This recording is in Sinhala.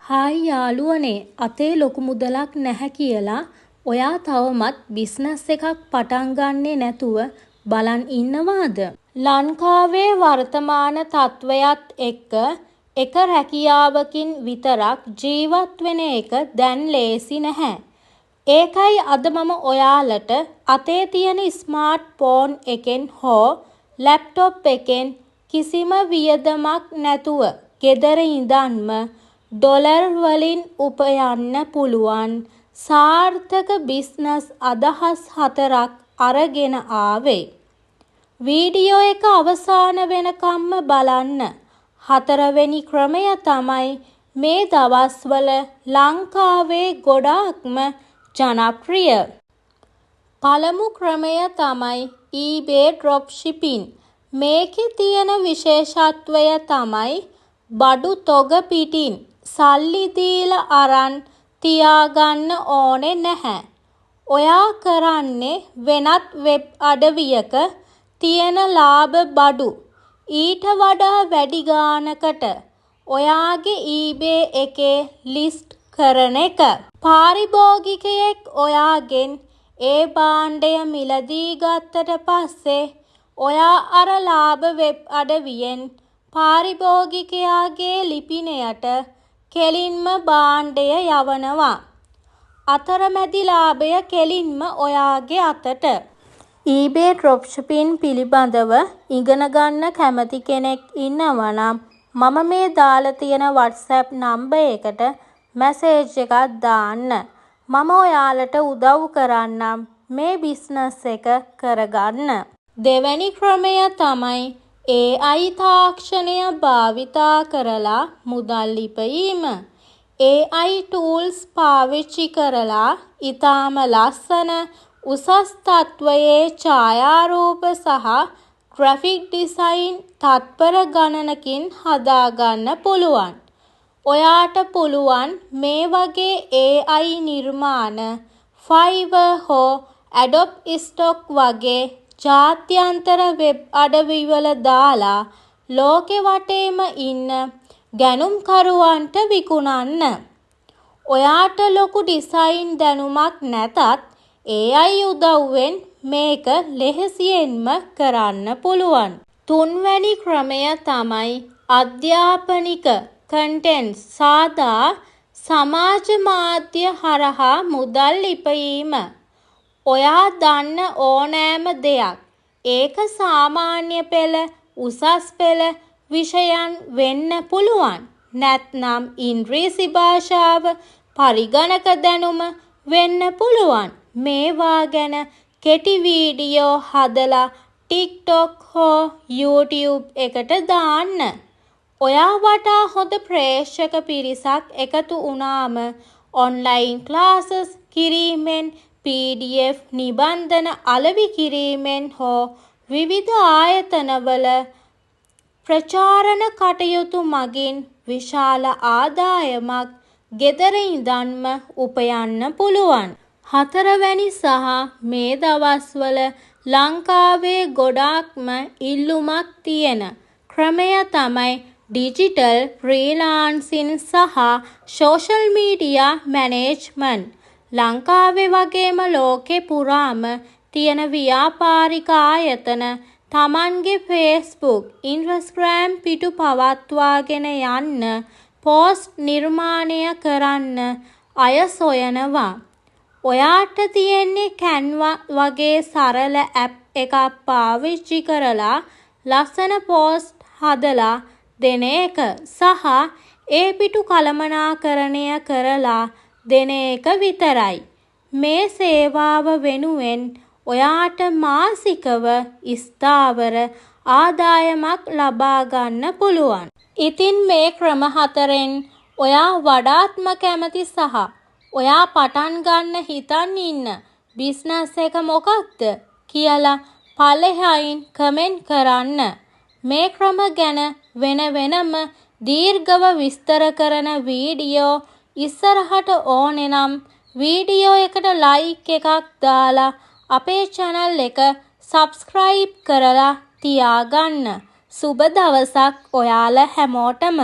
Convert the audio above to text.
හායි යාළුවනේ අතේ ලොකු මුදලක් නැහැ කියලා ඔයා තවමත් බිස්නස් එකක් පටන් ගන්නේ නැතුව බලන් ඉන්නවාද? ලංකාවේ වර්තමාන තත්ත්වයත් එක්ක එක රැකියාවකින් විතරක් ජීවත් වෙන එක දැන් ලේසි නැහැ. ඒකයි අද මම ඔයාලට අතේ තියෙන ස්මාර්ට් ෆෝන් එකෙන් හෝ ලැප්ටොප් එකෙන් කිසිම වියදමක් නැතුව ගෙදර ඉඳන්ම ඩොලර් වලින් උපයන්න පුළුවන් සාර්ථක බිස්නස් අදහස් 4ක් අරගෙන ආවේ. වීඩියෝ එක අවසාන වෙනකම්ම බලන්න. 4 වෙනි ක්‍රමය තමයි මේ දවස්වල ලංකාවේ ගොඩාක්ම ජනප්‍රිය. පළමු ක්‍රමය තමයි eBay dropshipping. මේකේ තියෙන විශේෂත්වය තමයි බඩු තොග පිටින් සල්ලි දීලා අරන් තියාගන්න ඕනේ නැහැ. ඔයා කරන්නේ වෙනත් වෙබ් අඩවියක තියෙන ලාභ බඩු ඊට වඩා වැඩි ගානකට ඔයාගේ eBay එකේ ලිස්ට් කරන එක. පාරිභෝගිකයෙක් ඔයාගෙන් ඒ භාණ්ඩය මිලදී ගත්තට පස්සේ ඔයා අර ලාභ වෙබ් අඩවියෙන් පාරිභෝගිකයාගේ ලිපිනයට කෙලින්ම භාණ්ඩය යවනවා. අතරමැදි ලාභය කෙලින්ම ඔයාගේ අතට. eBay dropshipping පිළිබඳව ඉගෙන ගන්න කැමති කෙනෙක් ඉන්නවා නම් මම මේ දාලා තියෙන WhatsApp නම්බර් එකට මැසේජ් එකක් දාන්න. මම ඔයාලට උදව් කරන්නම් මේ බිස්නස් එක කරගන්න. දෙවැනි ක්‍රමය තමයි AI තාක්ෂණය භාවිතා කරලා මුදල් ඉපයීම. AI tools පාවිච්චි කරලා ඉතාම ලස්සන උසස් තත්වයේ ඡායාරූප සහ ග්‍රැෆික් ඩිසයින් තත්පර ගණනකින් හදාගන්න පුළුවන්. ඔයාට පුළුවන් මේ වගේ AI නිර්මාණ Fiverr හෝ Adobe Stock වගේ ජාත්‍යන්තර වෙබ් අඩවිවල දාලා ලෝකෙ වටේම ඉන්න ගැනුම්කරුවන්ට විකුණන්න. ඔයාට ලොකු ඩිසයින් දැනුමක් නැතත් AI උදව්වෙන් මේක ලෙහෙසියෙන්ම කරන්න පුළුවන්. තුන්වැනි ක්‍රමය තමයි අධ්‍යාපනික කන්ටෙන්ට් සාදා සමාජ මාධ්‍ය හරහා මුදල් ඉපයීම. ඔයා දන්න ඕනෑම දෙයක් ඒක සාමාන්‍ය පෙළ උසස් පෙළ විෂයන් වෙන්න පුළුවන්. නැත්නම් ඉංග්‍රීසි භාෂාව පරිගණක දැනුම වෙන්න පුළුවන්. මේවා ගැන කෙටි වීඩියෝ හදලා TikTok හෝ YouTube එකට දාන්න. ඔයා වටා හොඳ ප්‍රේක්ෂක පිරිසක් එකතු වුණාම ඔන්ලයින් ක්ලාසස් කිරීමෙන් PDF නිබන්ධන අලෙවි කිරීමෙන් හෝ විවිධ ආයතනවල ප්‍රචාරණ කටයුතු මගින් විශාල ආදායමක් ගෙදර ඉඳන්ම උපයන්න පුළුවන්. 4 වැනි සහ මේ දවස්වල ලංකාවේ ගොඩාක්ම ඉල්ලුමක් තියෙන ක්‍රමය තමයි ඩිජිටල් ෆ්‍රීලාන්සින් සහ සෝෂල් මීඩියා මැනේජ්මන්ට්. ලංකාවේ වගේම ලෝකෙ පුරාම තියෙන ව්‍යාපාරික ආයතන තමන්ගේ Facebook, Instagram පිටු පවත්වාගෙන යන්න පෝස්ට් නිර්මාණය කරන්න අය සොයනවා. ඔයාට තියෙන්නේ Canva වගේ සරල ඇප් එකක් පාවිච්චි කරලා ලස්සන පෝස්ට් හදලා දෙන එක සහ ඒ පිටු කළමනාකරණය කරලා දෙන එක විතරයි. මේ සේවාව වෙනුවෙන් ඔයාට මාසිකව ස්ථාවර ආදායමක් ලබා ගන්න පුළුවන්. ඉතින් මේ ක්‍රම 4න් ඔයා වඩාත්ම කැමති සහ ඔයා පටන් ගන්න හිතන් ඉන්න බිස්නස් එක මොකක්ද කියලා පළෙහායින් කමෙන්ට් කරන්න. මේ ක්‍රම ගැන වෙනම දීර්ඝව විස්තර කරන වීඩියෝ ඉස්සරහට ඕනේ නම් වීඩියෝ එකට ලයික් එකක් දාලා අපේ channel එක subscribe කරලා තියාගන්න. සුබ දවසක් ඔයාලා හැමෝටම.